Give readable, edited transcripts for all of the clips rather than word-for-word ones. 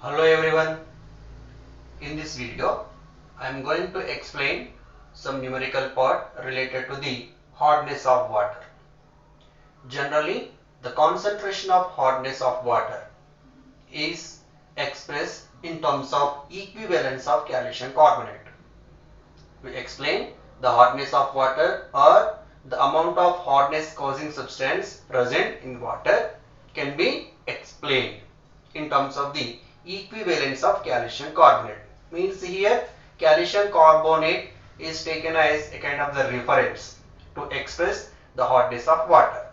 Hello everyone. In this video, I am going to explain some numerical part related to the hardness of water. Generally, the concentration of hardness of water is expressed in terms of equivalence of calcium carbonate. We explain the hardness of water or the amount of hardness causing substance present in water can be explained in terms of the equivalence of calcium carbonate. Means here calcium carbonate is taken as a kind of the reference to express the hardness of water.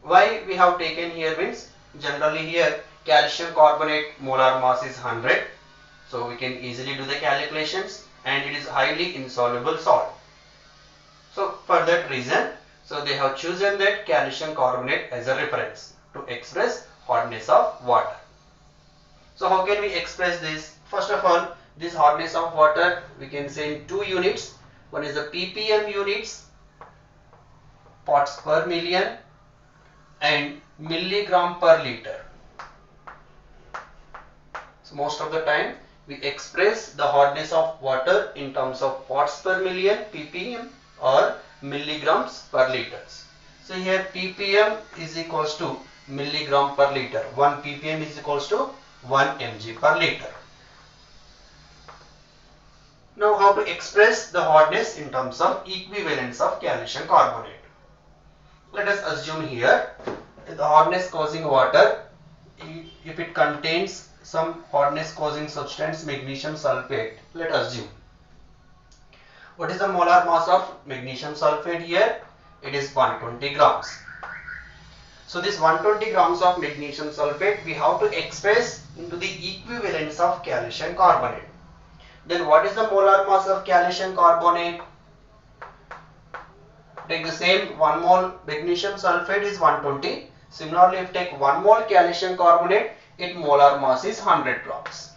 Why we have taken here means generally here calcium carbonate molar mass is 100, so we can easily do the calculations, and it is highly insoluble salt. So for that reason, so they have chosen that calcium carbonate as a reference to express hardness of water. So how can we express this? First of all, this hardness of water we can say in two units. One is the ppm units, parts per million, and milligram per liter. So most of the time we express the hardness of water in terms of parts per million ppm or milligrams per liters. So here ppm is equals to milligram per liter. 1 ppm is equals to 1 mg per liter. Now how to express the hardness in terms of equivalence of calcium carbonate. Let us assume here the hardness causing water, if it contains some hardness causing substance magnesium sulfate, let us assume. What is the molar mass of magnesium sulfate here? It is 120 grams. So this 120 grams of magnesium sulfate we have to express into the equivalence of calcium carbonate. Then what is the molar mass of calcium carbonate? Take the same 1 mole magnesium sulfate is 120. Similarly, if take 1 mole calcium carbonate, its molar mass is 100 grams.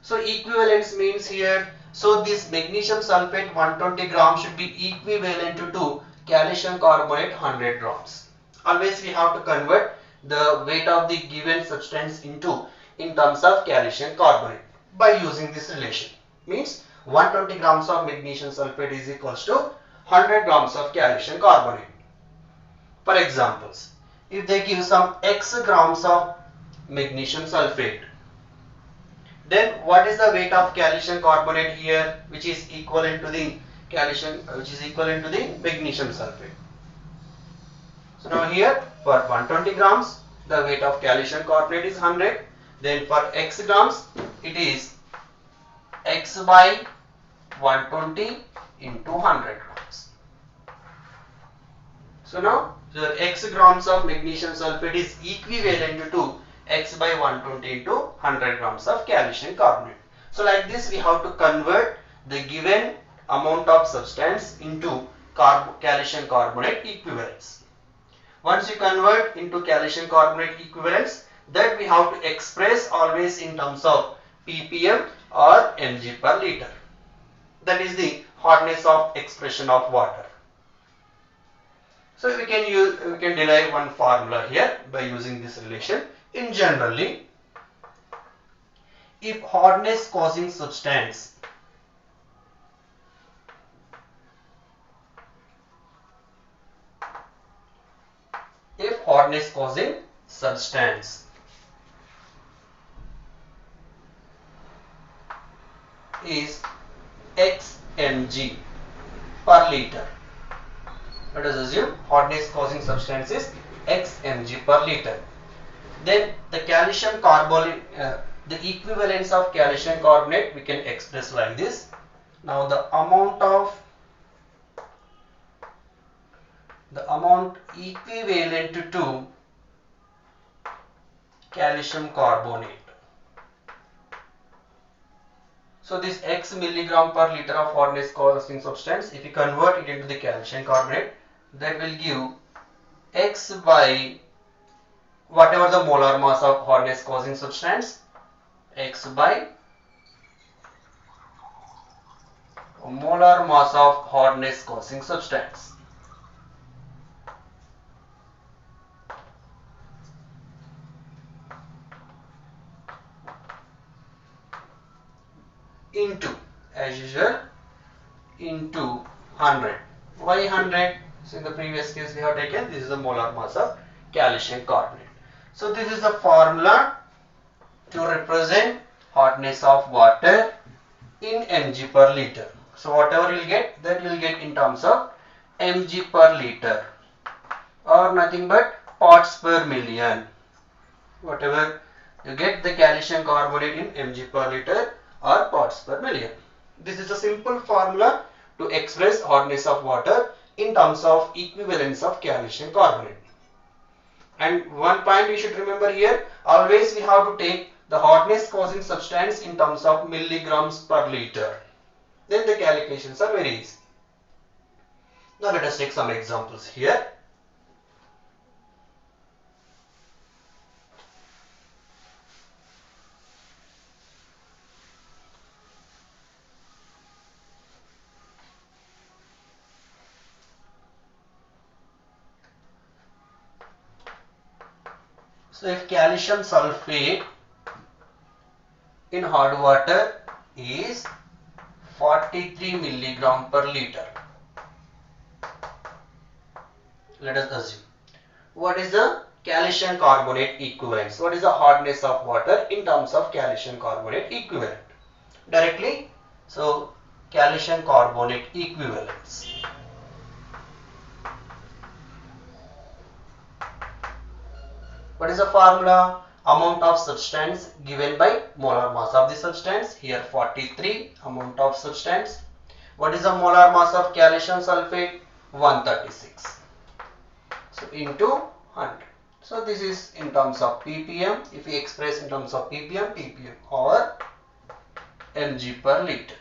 So equivalence means here, so this magnesium sulfate 120 grams should be equivalent to calcium carbonate 100 grams. Always we have to convert the weight of the given substance into in terms of calcium carbonate by using this relation. Means 120 grams of magnesium sulfate is equals to 100 grams of calcium carbonate. For examples, if they give some x grams of magnesium sulfate, then what is the weight of calcium carbonate here, which is equivalent to the magnesium sulfate? So now here for 120 grams the weight of calcium carbonate is 100. Then for x grams it is x by 120 into 100 grams. So now the x grams of magnesium sulfate is equivalent to x by 120 into 100 grams of calcium carbonate. So like this we have to convert the given amount of substance into calcium carbonate equivalence. Once you convert into calcium carbonate equivalence, that we have to express always in terms of ppm or mg per liter. That is the hardness of expression of water. So we can derive one formula here by using this relation. In generally, if hardness causing substance is x mg per liter. Let us assume hardness causing substance is x mg per liter. Then the calcium carbonate, the equivalence of calcium carbonate we can express like this. Now the amount equivalent to calcium carbonate. So this x milligram per liter of hardness causing substance, if you convert it into the calcium carbonate, that will give x by whatever the molar mass of hardness causing substance, x by molar mass of hardness causing substance. into, as usual, into 100. Why 100? So in the previous case we have taken, this is the molar mass of calcium carbonate. So this is the formula to represent hardness of water in mg per liter. So whatever you will get, that you will get in terms of mg per liter, or nothing but parts per million. Whatever you get the calcium carbonate in mg per liter or parts per million. This is a simple formula to express hardness of water in terms of equivalence of calcium carbonate. And one point you should remember here, always we have to take the hardness causing substance in terms of milligrams per liter. Then the calculations are very easy. Now let us take some examples here. So if calcium sulfate in hard water is 43 milligram per liter, let us assume. What is the calcium carbonate equivalence? What is the hardness of water in terms of calcium carbonate equivalent? Directly, so calcium carbonate equivalence. What is the formula? Amount of substance given by molar mass of the substance. Here 43 amount of substance. What is the molar mass of calcium sulfate? 136. So into 100. So this is in terms of ppm. If we express in terms of ppm or mg per liter.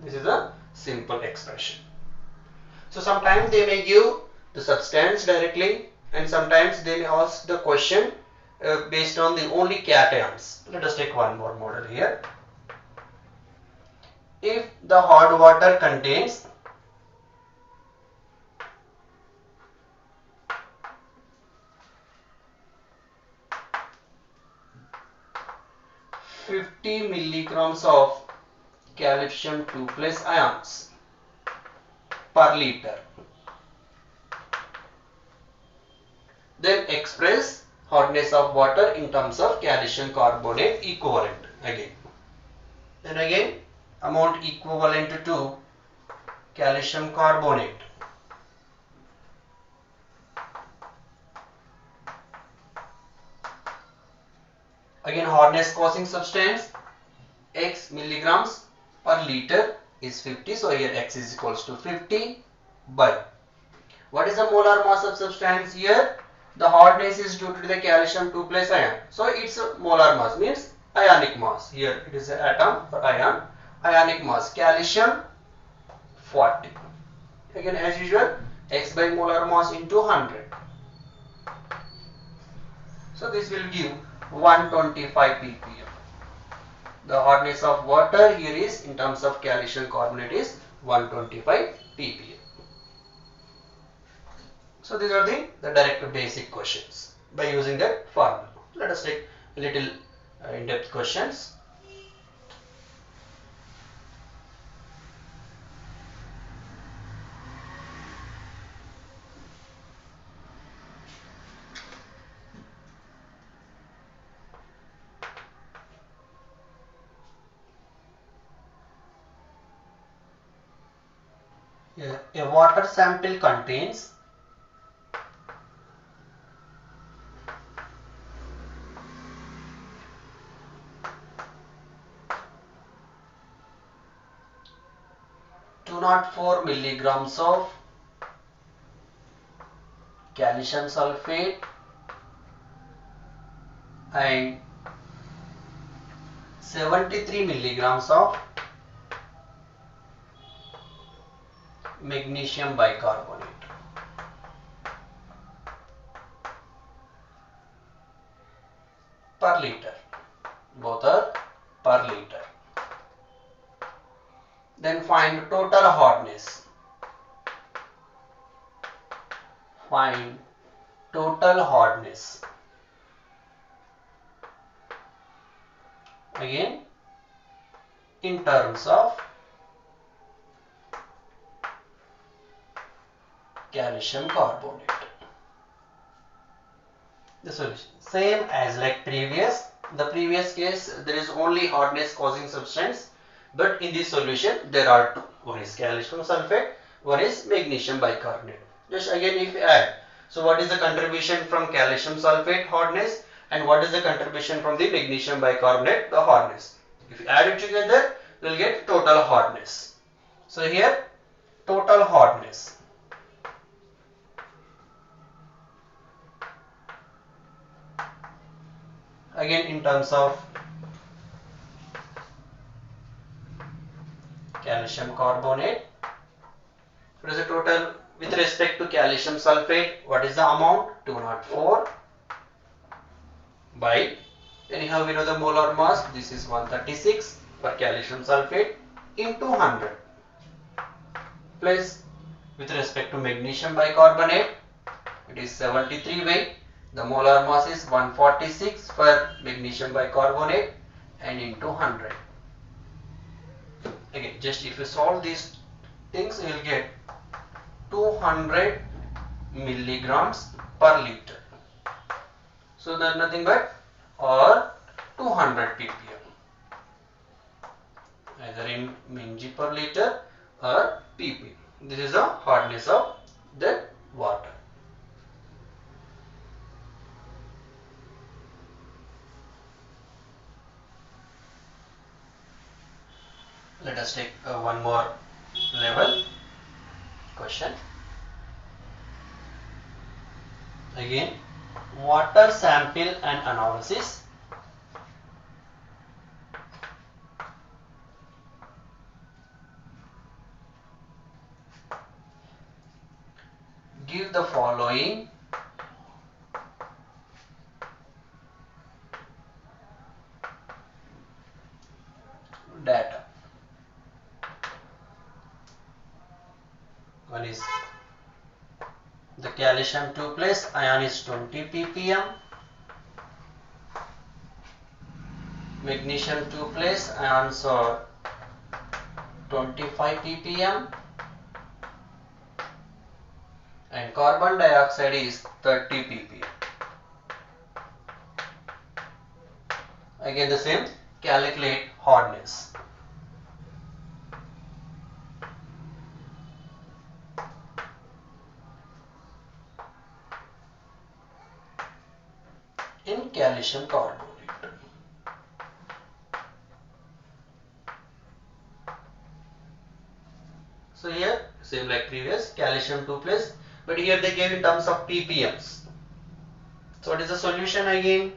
This is a simple expression. So sometimes they may give the substance directly, and sometimes they may ask the question based on the only cations. Let us take one more model here. If the hard water contains 50 milligrams of calcium 2 plus ions per liter, then express hardness of water in terms of calcium carbonate equivalent again. Then again amount equivalent to calcium carbonate. Again hardness causing substance, x milligrams per liter is 50. So here x is equals to 50 by, what is the molar mass of substance here? The hardness is due to the calcium 2 plus ion. So its molar mass means ionic mass. Here it is an atom for ion. Ionic mass calcium 40. Again as usual, x by molar mass into 100. So this will give 125 ppm. The hardness of water here is in terms of calcium carbonate is 125 ppm. So these are the direct basic questions by using that formula. Let us take a little in-depth questions. A water sample contains 204 milligrams of calcium sulfate and 73 milligrams of magnesium bicarbonate. Per liter. Both are per liter. Then find total hardness. Find total hardness. Again in terms of calcium carbonate. The solution same as like previous. The previous case there is only hardness causing substance, but in this solution there are two. One is calcium sulfate, one is magnesium bicarbonate. Just again if you add, so what is the contribution from calcium sulfate hardness and what is the contribution from the magnesium bicarbonate the hardness? If you add it together, you will get total hardness. So here total hardness. Again in terms of calcium carbonate, what is the total with respect to calcium sulfate? What is the amount? 204 by, anyhow we know the molar mass, this is 136 for calcium sulfate into 100 plus with respect to magnesium bicarbonate it is 73 by, the molar mass is 146 for magnesium bicarbonate and into 100. Again just if you solve these things you will get 200 milligrams per liter. So that nothing but or 200 ppm either in mg per liter or pp. This is the hardness of the water. Let us take one more level question. Again, water sample and analysis. Give the following data. One is the calcium 2 plus ion is 20 ppm, magnesium 2 plus ions are 25 ppm and carbon dioxide is 30 ppm. Again the same, calculate hardness. In calcium carbonate. So here same like previous, calcium 2 plus, but here they gave in terms of ppms. So what is the solution again?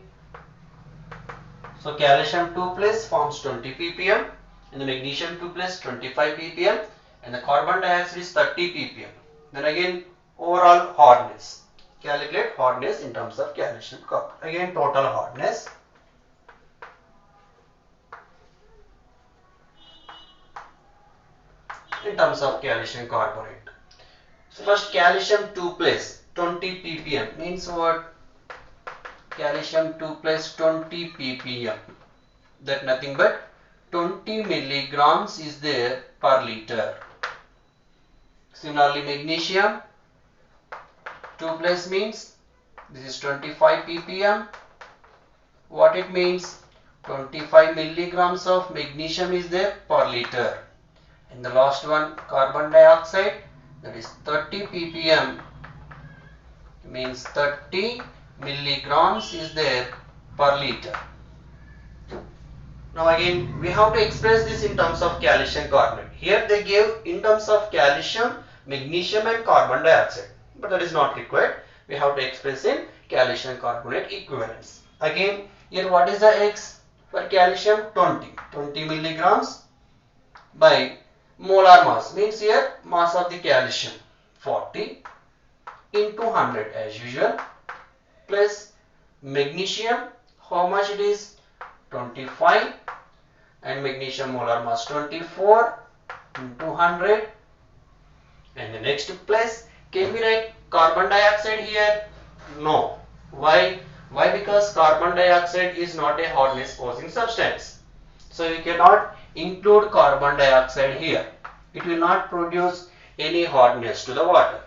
So calcium 2 plus forms 20 ppm and the magnesium 2 plus 25 ppm and the carbon dioxide is 30 ppm. Then again overall hardness. Calculate hardness in terms of calcium carbonate. Again total hardness. In terms of calcium carbonate. So first calcium 2 plus 20 ppm means what? Calcium 2 plus 20 ppm, that nothing but 20 milligrams is there per liter. Similarly magnesium 2 plus means this is 25 ppm. What it means? 25 milligrams of magnesium is there per liter. And the last one carbon dioxide, that is 30 ppm means 30 milligrams is there per liter. Now again we have to express this in terms of calcium carbonate. Here they gave in terms of calcium, magnesium and carbon dioxide, but that is not required. We have to express in calcium carbonate equivalence. Again here what is the X for calcium? 20 milligrams by molar mass means here mass of the calcium 40 into 100 as usual plus magnesium how much it is? 25 and magnesium molar mass 24 into 100 and the next plus. Can we write carbon dioxide here? No. Why? Why? Because carbon dioxide is not a hardness causing substance. So we cannot include carbon dioxide here, it will not produce any hotness to the water.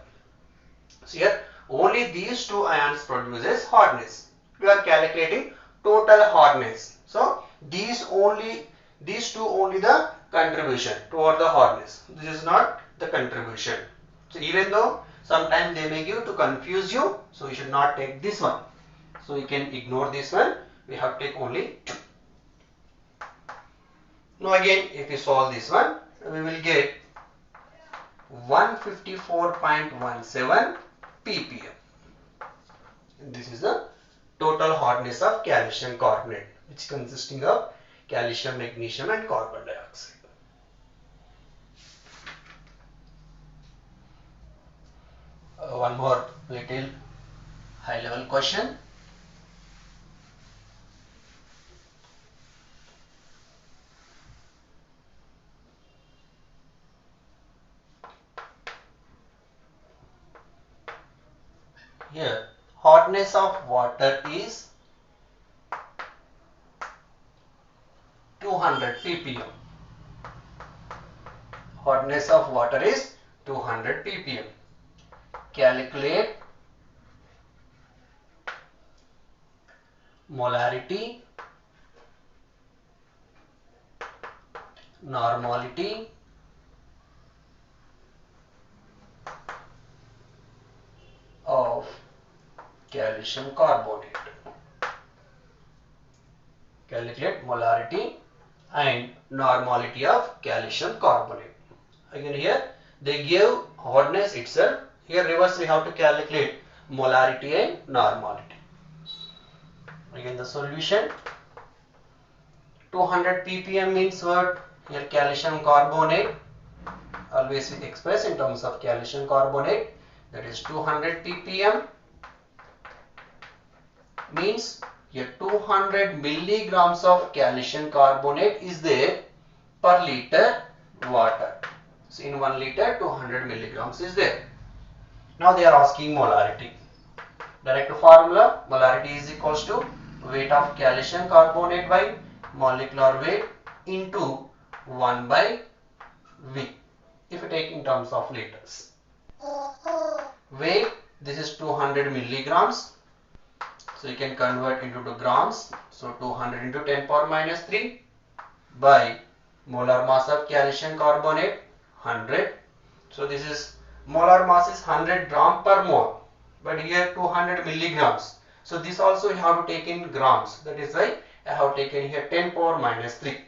So here only these two ions produces hotness. We are calculating total hotness. So these two only the contribution toward the hotness. This is not the contribution. So even though sometimes they may give to confuse you, so you should not take this one. So you can ignore this one. We have to take only two. Now again, if we solve this one, we will get 154.17 ppm. This is the total hotness of calcium carbonate, which consisting of calcium, magnesium and carbon dioxide. One more little high level question. Here, hotness of water is 200 ppm. Hotness of water is 200 ppm. Calculate molarity, normality, of calcium carbonate. Calculate molarity and normality of calcium carbonate. Again here they give hotness itself. Here reverse we have to calculate molarity and normality. Again the solution, 200 ppm means what? Here calcium carbonate, always we express in terms of calcium carbonate, that is 200 ppm means here 200 milligrams of calcium carbonate is there per liter water. So in 1 liter 200 milligrams is there. Now they are asking molarity. Direct formula, molarity is equals to weight of calcium carbonate by molecular weight into 1 by V, if you take in terms of liters. Weight, this is 200 milligrams. So you can convert into the grams. So 200 into 10 power minus 3 by molar mass of calcium carbonate 100. So this is molar mass is 100 gram per mole, but here 200 milligrams. So this also you have to take in grams. That is why I have taken here 10 power minus 3.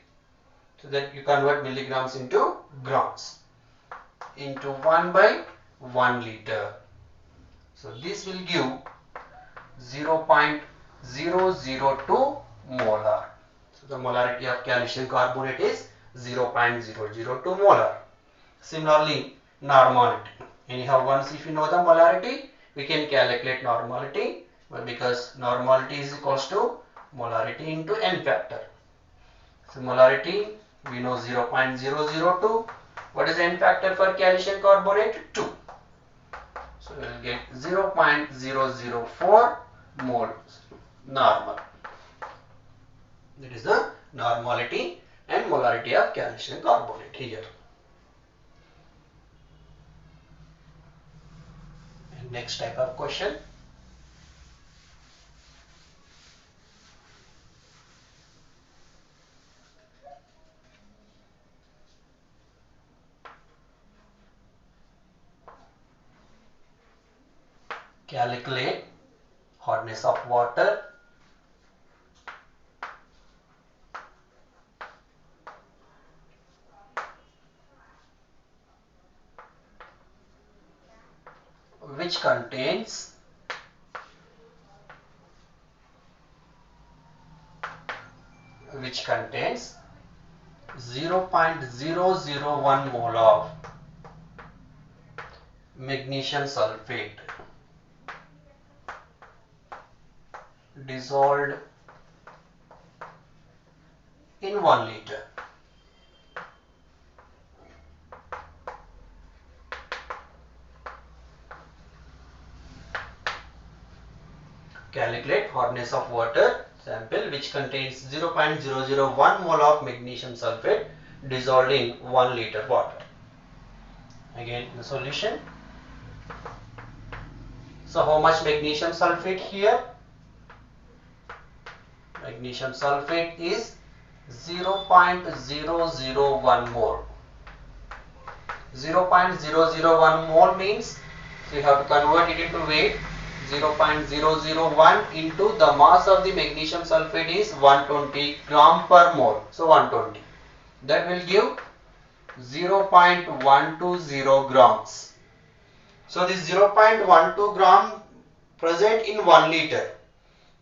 So that you convert milligrams into grams into 1 by 1 liter. So this will give 0.002 molar. So the molarity of calcium carbonate is 0.002 molar. Similarly, normality. Anyhow, once if you know the molarity, we can calculate normality, but because normality is equals to molarity into n factor. So molarity we know 0.002. What is n factor for calcium carbonate? 2. So we will get 0.004 moles normal. That is the normality and molarity of calcium carbonate here. And next type of question. Calculate hotness of water, which contains 0.001 mole of magnesium sulfate dissolved in 1 liter. Calculate hotness of water sample which contains 0.001 mole of magnesium sulfate dissolved in 1 liter water. Again the solution. So how much magnesium sulfate here? Magnesium sulfate is 0.001 mole. 0.001 mole means, so you have to convert it into weight. 0.001 into the mass of the magnesium sulfate is 120 gram per mole. So 120. That will give 0.120 grams. So this 0.12 gram present in 1 liter.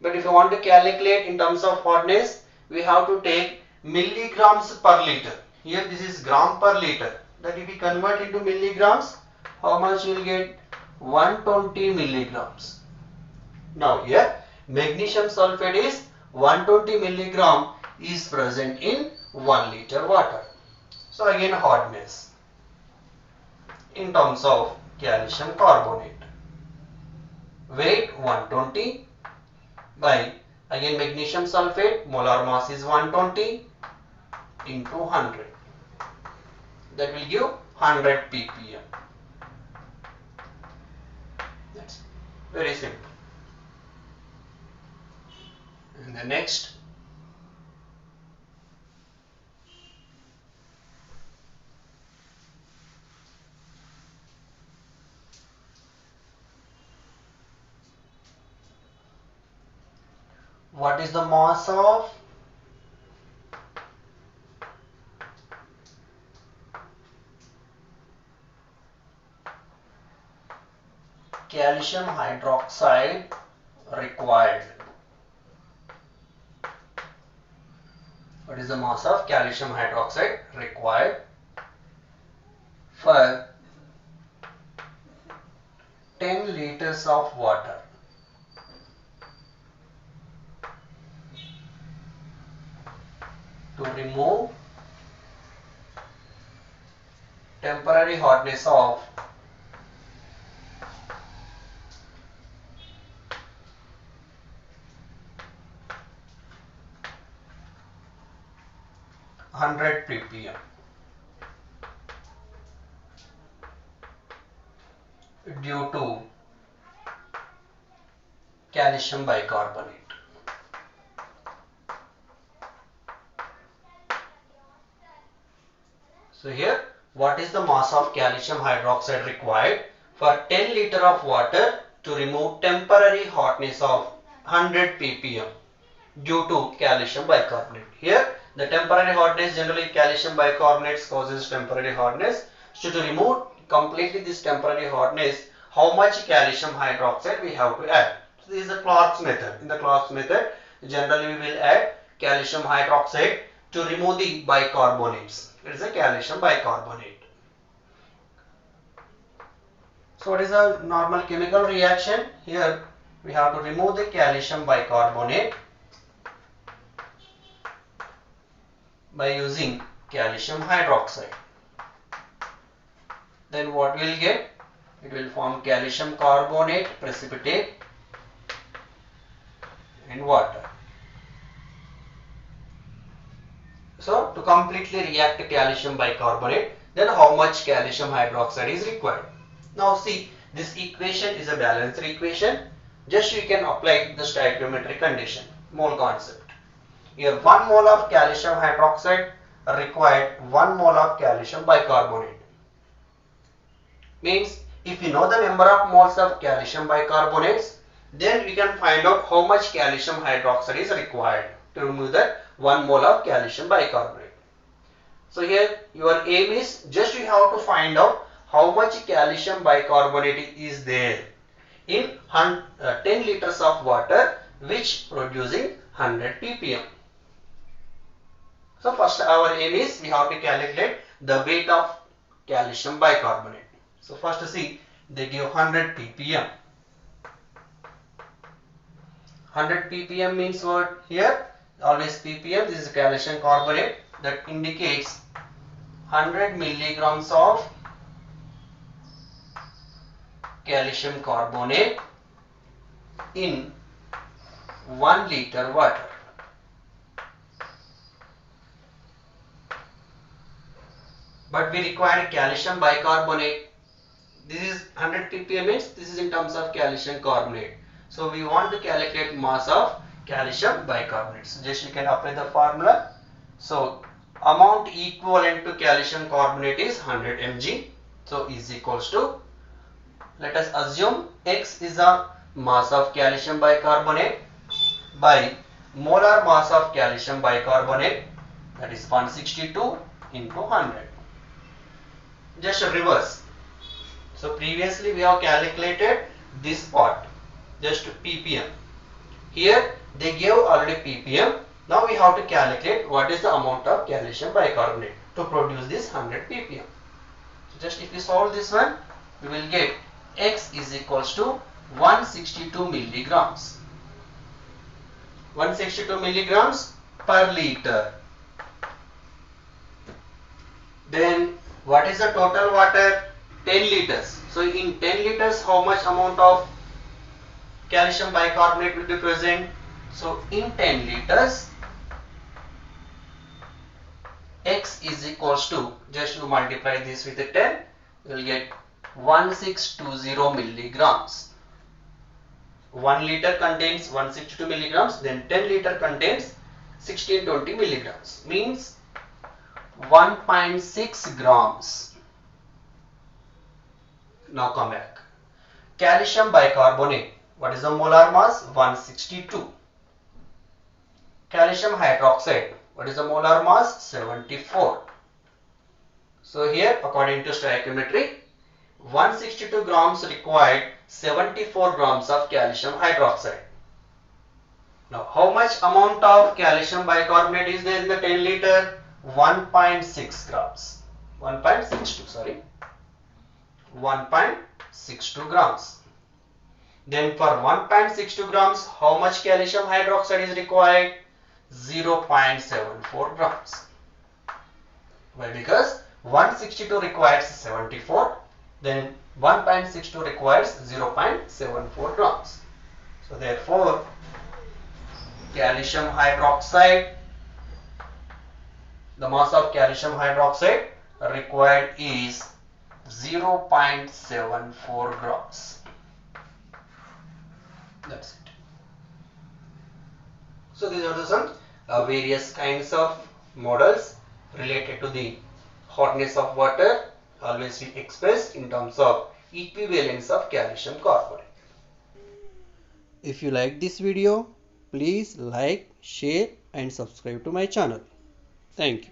But if you want to calculate in terms of hotness, we have to take milligrams per liter. Here this is gram per liter. That if we convert into milligrams, how much you will get? 120 milligrams. Now here magnesium sulfate is 120 milligram is present in 1 liter water. So again hardness in terms of calcium carbonate. Weight 120 by again magnesium sulfate, molar mass is 120 into 100. That will give 100 ppm. That's very simple. And the next, what is the mass of calcium hydroxide required? What is the mass of calcium hydroxide required for 10 liters of water? To remove temporary hardness of 100 ppm due to calcium bicarbonate. So here, what is the mass of calcium hydroxide required for 10 liter of water to remove temporary hotness of 100 ppm due to calcium bicarbonate? Here, the temporary hotness, generally calcium bicarbonate causes temporary hotness. So to remove completely this temporary hotness, how much calcium hydroxide we have to add? So this is the Clark's method. In the Clark's method, generally we will add calcium hydroxide to remove the bicarbonates. It is a calcium bicarbonate. So what is a normal chemical reaction? Here we have to remove the calcium bicarbonate by using calcium hydroxide. Then what we will get? It will form calcium carbonate precipitate and water. So to completely react the calcium bicarbonate, then how much calcium hydroxide is required? Now see, this equation is a balanced equation. Just you can apply the stoichiometric condition, mole concept. Here 1 mole of calcium hydroxide required 1 mole of calcium bicarbonate. Means if we know the number of moles of calcium bicarbonates, then we can find out how much calcium hydroxide is required to remove that 1 mole of calcium bicarbonate. So here your aim is just you have to find out how much calcium bicarbonate is there in 10 liters of water which producing 100 ppm. So first our aim is we have to calculate the weight of calcium bicarbonate. So first see, they give 100 ppm. 100 ppm means what? Here always ppm, this is calcium carbonate, that indicates 100 milligrams of calcium carbonate in 1 liter water. but we require calcium bicarbonate. This is 100 ppm means this is in terms of calcium carbonate. So we want to calculate mass of calcium bicarbonate. So just you can apply the formula. So amount equivalent to calcium carbonate is 100 mg. So is equals to, let us assume X is the mass of calcium bicarbonate by molar mass of calcium bicarbonate, that is 162 into 100. Just reverse. So previously we have calculated this part, just ppm. Here they gave already ppm. Now we have to calculate what is the amount of calcium bicarbonate to produce this 100 ppm. So just if we solve this one, we will get X is equals to 162 milligrams. 162 milligrams per liter. Then what is the total water? 10 liters. So in 10 liters, how much amount of calcium bicarbonate will be present? So in 10 liters, X is equals to, just you multiply this with the 10, you will get 1620 milligrams. 1 liter contains 162 milligrams, then 10 liter contains 1620 milligrams, means 1.6 grams. Now come back. Calcium bicarbonate, what is the molar mass? 162. Calcium hydroxide, what is the molar mass? 74. So here according to stoichiometry, 162 grams required 74 grams of calcium hydroxide. Now how much amount of calcium bicarbonate is there in the 10 liter? 1.6 grams. 1.62, sorry. 1.62 grams. Then for 1.62 grams, how much calcium hydroxide is required? 0.74 grams. Why? Because 162 requires 74, then 1.62 requires 0.74 grams. So therefore, calcium hydroxide, the mass of calcium hydroxide required is 0.74 grams. That's it. So these are the some various kinds of models related to the hotness of water, always be expressed in terms of equivalence of calcium carbonate. If you like this video, please like, share and subscribe to my channel. Thank you.